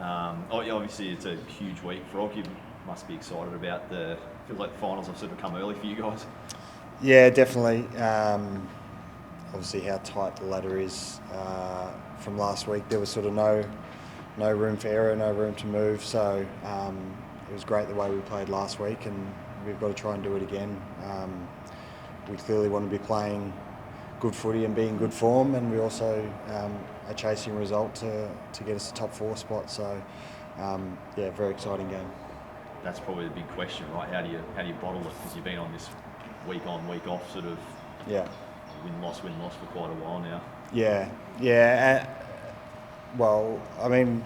Obviously, it's a huge week. Frog, you must be excited about feels like the finals have sort of come early for you guys. Yeah, definitely. Obviously, how tight the ladder is from last week. There was sort of no room for error, no room to move. So it was great the way we played last week, and we've got to try and do it again. We clearly want to be playing good footy and be in good form, and we also are chasing a result to get us a top 4 spot. So very exciting game. That's probably the big question, right? How do you bottle it? Because you've been on this week on, week off sort of win-loss for quite a while now. Yeah. Well, I mean,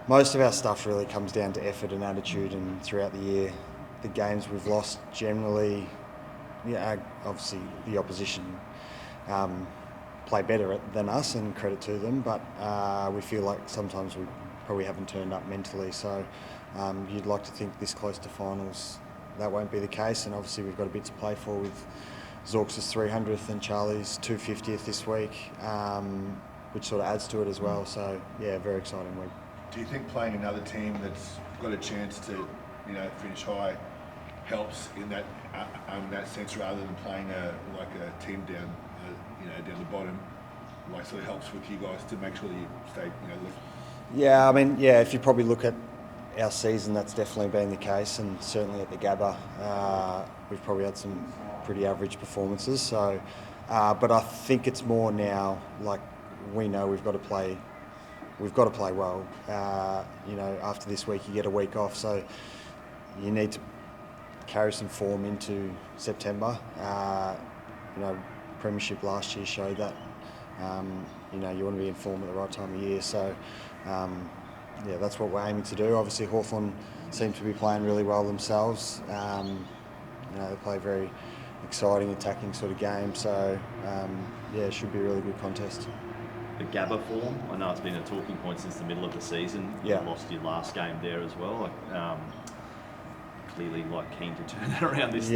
most of our stuff really comes down to effort and attitude, and throughout the year, the games we've lost generally, obviously the opposition play better than us, and credit to them, but we feel like sometimes we probably haven't turned up mentally. So you'd like to think this close to finals that won't be the case, and obviously we've got a bit to play for with Zorko's 300th and Charlie's 250th this week, which sort of adds to it as well. So very exciting week. Do you think playing another team that's got a chance to finish high helps in that sense, rather than playing a team down down the bottom, sort of helps with you guys to make sure that you stay lift? Yeah, I mean, if you probably look at our season, that's definitely been the case, and certainly at the Gabba, we've probably had some pretty average performances. So, but I think it's more now, like, we know we've got to play well. After this week, you get a week off, so you need to carry some form into September. Premiership last year showed that. You want to be in form at the right time of year. So, that's what we're aiming to do. Obviously, Hawthorn seem to be playing really well themselves. They play a very exciting, attacking sort of game. So, it should be a really good contest. The Gabba form, I know it's been a talking point since the middle of the season. You lost your last game there as well. Clearly, keen to turn that around this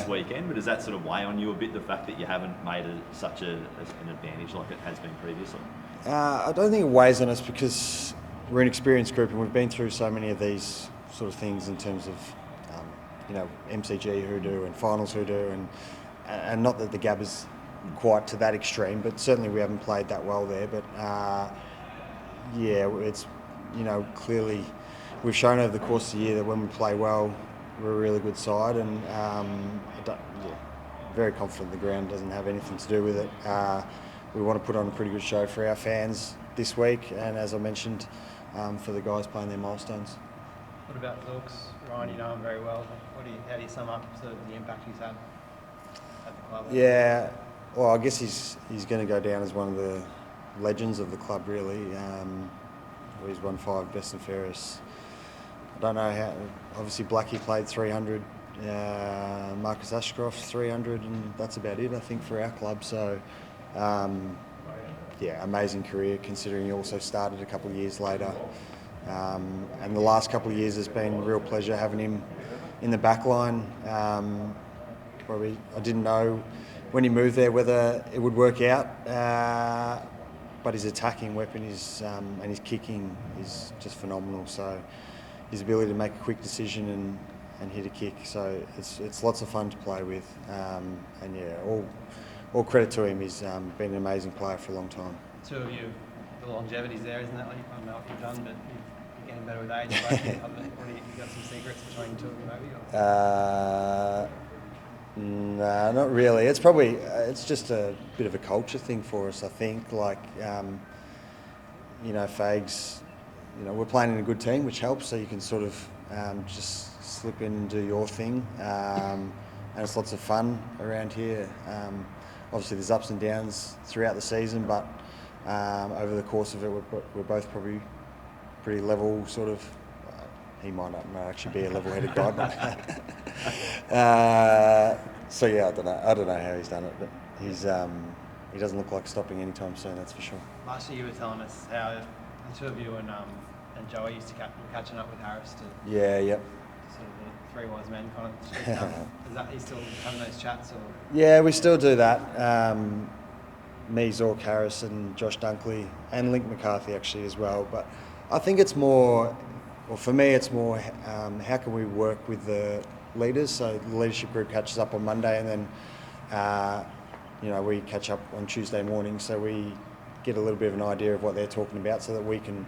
weekend. But does that sort of weigh on you a bit, the fact that you haven't made it such an advantage like it has been previously? I don't think it weighs on us, because we're an experienced group and we've been through so many of these sort of things in terms of, MCG hoodoo and finals hoodoo, and not that the Gabba's quite to that extreme, but certainly we haven't played that well there. But it's clearly we've shown over the course of the year that when we play well, we're a really good side, and very confident the ground doesn't have anything to do with it. We want to put on a pretty good show for our fans this week, and as I mentioned, for the guys playing their milestones. What about Zorks? Ryan, you know him very well. How do you sum up the impact he's had at the club? Yeah, well, I guess he's going to go down as one of the legends of the club, really. He's won 5 best and fairest. I don't know how. Obviously, Blackie played 300. Marcus Ashcroft 300, and that's about it, I think, for our club. So, amazing career, considering he also started a couple of years later. And the last couple of years has been a real pleasure having him in the back line. Probably I didn't know when he moved there whether it would work out, but his attacking weapon is and his kicking is just phenomenal. So his ability to make a quick decision and hit a kick, so it's lots of fun to play with. All credit to him. He's been an amazing player for a long time. Two of you, the longevity's there, isn't it? I don't know what you've done, but you're getting better with age. You got some secrets between two of you, maybe? No, not really. It's probably it's just a bit of a culture thing for us, I think. Fags, we're playing in a good team, which helps, so you can sort of just slip in and do your thing, and it's lots of fun around here. Obviously, there's ups and downs throughout the season, but over the course of it, we're both probably pretty level, sort of. He might not actually be a level-headed guy, but I don't know how he's done it, but he doesn't look like stopping anytime soon, that's for sure. Last year you were telling us how the two of you and Joey used to catching up with Harris to yep. sort of the 3 wise men kind of. Is that you still having those chats? Or? Yeah, we still do that. Me, Zork, Harris, and Josh Dunkley, and Link McCarthy actually as well. But I think it's more, well, for me, it's more how can we work with the leaders? So the leadership group catches up on Monday, and then we catch up on Tuesday morning, so we get a little bit of an idea of what they're talking about, so that we can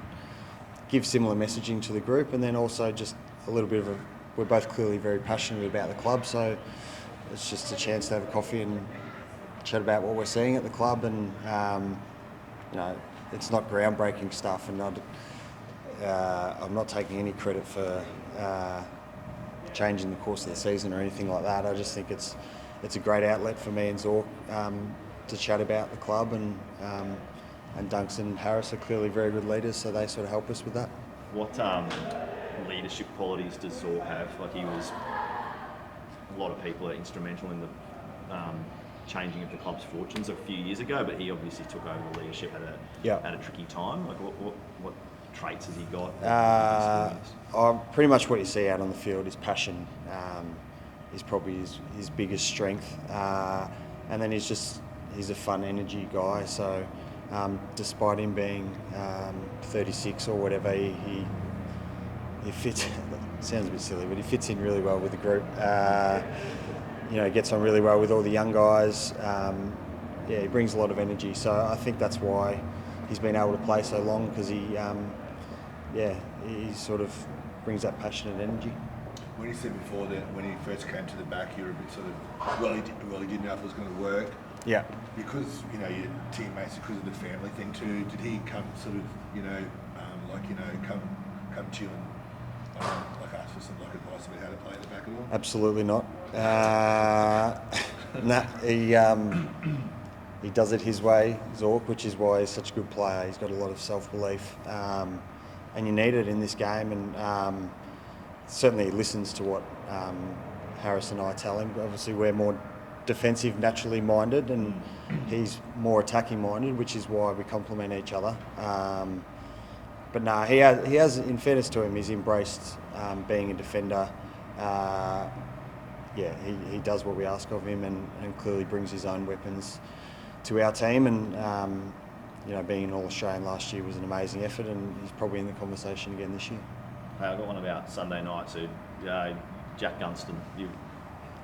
give similar messaging to the group, and then also just a little bit of we're both clearly very passionate about the club, so it's just a chance to have a coffee and chat about what we're seeing at the club, and it's not groundbreaking stuff, and I'm not taking any credit for changing the course of the season or anything like that. I just think it's a great outlet for me and Zork to chat about the club, and Gunston and Harris are clearly very good leaders, so they sort of help us with that. What leadership qualities does Zork have? Like, he was, a lot of people are instrumental in the changing of the club's fortunes a few years ago, but he obviously took over the leadership at a tricky time. Like, what traits has he got? Pretty much what you see out on the field is passion. Is probably his biggest strength, and then he's a fun energy guy. So despite him being 36 or whatever, he fits. It sounds a bit silly, but he fits in really well with the group. Gets on really well with all the young guys. He brings a lot of energy. So I think that's why he's been able to play so long, because he sort of brings that passion and energy. When you said before that when he first came to the back, you were a bit sort of, he didn't know if it was going to work. Yeah. Because, your teammates, because of the family thing too, did he come sort of, come to you and ask for some advice about how to play at the back at all? Absolutely not. He does it his way, Zork, which is why he's such a good player. He's got a lot of self-belief, and you need it in this game, and certainly he listens to what Harris and I tell him. Obviously, we're more defensive, naturally minded, and he's more attacking minded, which is why we complement each other. But no, he has, in fairness to him, he's embraced being a defender. He does what we ask of him, and clearly brings his own weapons to our team. And being an All-Australian last year was an amazing effort, and he's probably in the conversation again this year. I got one about Sunday night. So Jack Gunston, you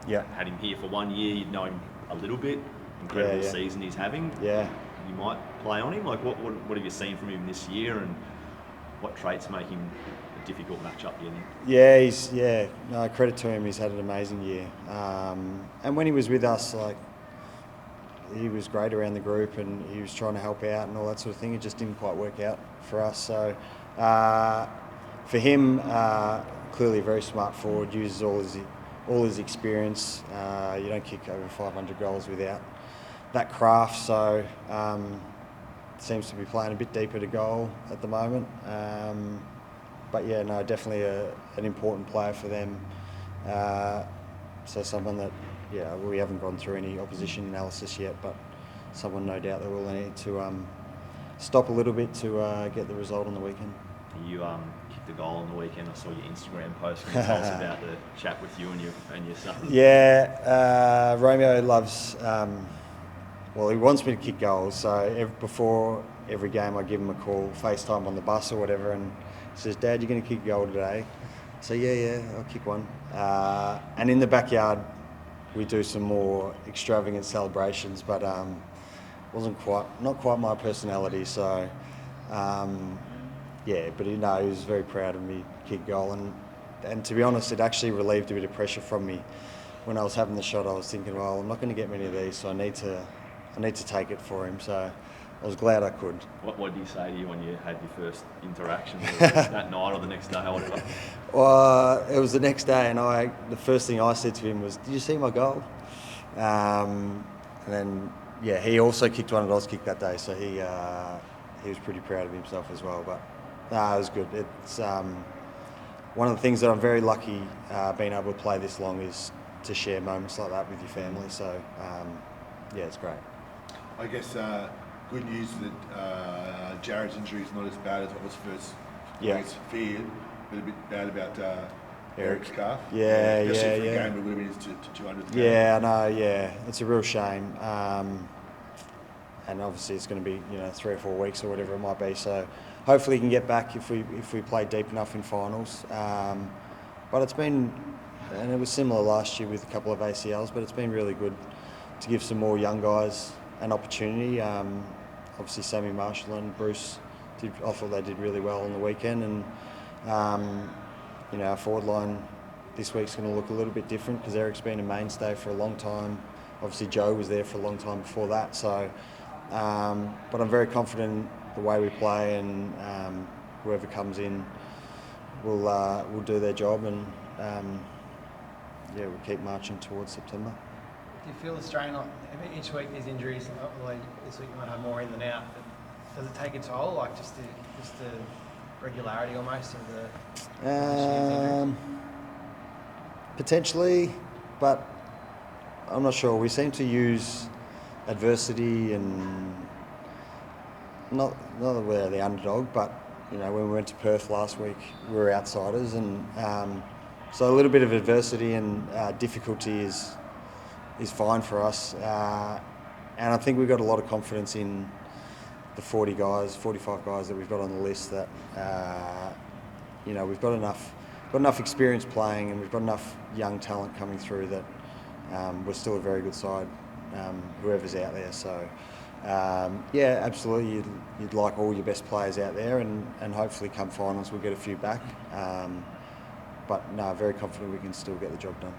had him here for 1 year. You know him a little bit. Incredible season he's having. Yeah, you might play on him. Like, what have you seen from him this year, and what traits make him a difficult matchup, do you think? No, credit to him. He's had an amazing year. And when he was with us, he was great around the group, and he was trying to help out and all that sort of thing. It just didn't quite work out for us. So for him, clearly a very smart forward, uses all his experience. You don't kick over 500 goals without that craft. So seems to be playing a bit deeper to goal at the moment. But definitely an important player for them. So someone that, we haven't gone through any opposition analysis yet, but someone no doubt that we'll need to stop a little bit to get the result on the weekend. You kicked the goal on the weekend. I saw your Instagram post. Can you tell us about the chat with you and your son? Yeah, Romeo loves. He wants me to kick goals. So before every game, I give him a call, FaceTime on the bus or whatever, and he says, "Dad, you're going to kick a goal today?" So yeah, I'll kick one. And in the backyard, we do some more extravagant celebrations, but not quite my personality. So. But he was very proud of me kick goal, and to be honest, it actually relieved a bit of pressure from me. When I was having the shot, I was thinking, well, I'm not going to get many of these, so I need to take it for him. So I was glad I could. What did he say to you when you had your first interaction? Was it that night or the next day or whatever? Well, it was the next day, and the first thing I said to him was, "Did you see my goal?" And then he also kicked one that I was kicked that day, so he was pretty proud of himself as well. But it was good. It's one of the things that I'm very lucky being able to play this long is to share moments like that with your family. So it's great. I guess good news that Jared's injury is not as bad as what was first feared, but a bit bad about Eric's calf. Especially for a game that would have been to 200. Yeah, I know. It's a real shame. And obviously it's going to be 3 or 4 weeks or whatever it might be. So hopefully he can get back if we play deep enough in finals. But it's been, and it was similar last year with a couple of ACLs, but it's been really good to give some more young guys an opportunity. Obviously Sammy Marshall and Bruce, I thought they did really well on the weekend, and our forward line this week's going to look a little bit different because Eric's been a mainstay for a long time. Obviously Joe was there for a long time before that, so but I'm very confident in the way we play, and whoever comes in will do their job, and we'll keep marching towards September. Do you feel the strain on each week? These injuries, although this week you might have more in than out, but does it take a toll, like just the regularity almost of the? Potentially, but I'm not sure. We seem to use adversity, and not that we're the underdog, but when we went to Perth last week, we were outsiders, and so a little bit of adversity and difficulty is fine for us. And I think we've got a lot of confidence in the 45 guys that we've got on the list, that we've got enough experience playing, and we've got enough young talent coming through that we're still a very good side, whoever's out there. So absolutely, you'd like all your best players out there, and hopefully come finals we'll get a few back. But no, very confident we can still get the job done.